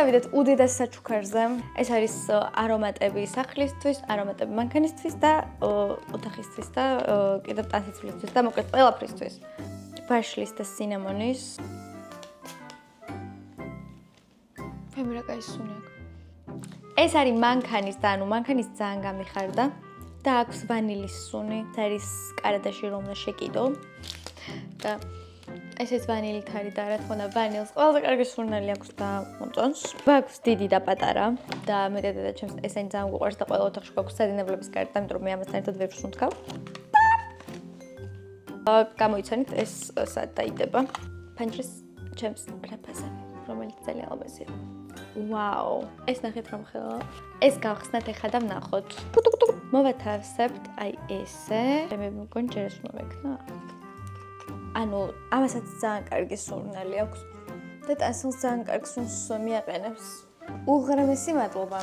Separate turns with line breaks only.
გადავიდეთ უდიდეს საჩუქარზე. ეს არის არომატები სახლისთვის, არომატები მანქანისთვის და ოთახისთვის და კიდევ ტანსაცმლისთვის და მოკლედ ყველაფრისთვის. ბაშლის და სინამონის. ვები რა კაი სუნი აქვს. ეს არის მანქანის და ანუ მანქანის ძალიან გამიხარდა და აქვს ვანილის სუნი. ეს არის კარადაში რომ უნდა შეკიდო. და ესეც ვანილით არის და რა თქმა უნდა ვანილს ყველაზე კარგი სურნელი აქვს და მოწონს. გვაქვს დიდი და პატარა და მეტად და ჩემს ესენი ძალიან გვიყვარს და ყველა ოთახში გვაქვს სადინებლების კარტა, იმიტომ რომ მე ამასთან ერთად ვერ ვსუნთქავ. გამოიცანით ეს სად დაიდება. ფანჯრის ჩემს რაფაზე, რომელიც ძალიან ლამაზია. ვაუ, ეს ნახეთ რომ ხელა. ეს გავხსნათ ეხლა და ვნახოთ. მოვათავსებთ აი ესე. მე მგონი ჯერ ეს უნდა მეკნა. ანუ ამასაც ძალიან კარგი სურნელი აქვს და ტანსილს ძალიან კარგ სუნს მიაყენებს. უღრმესი მადლობა.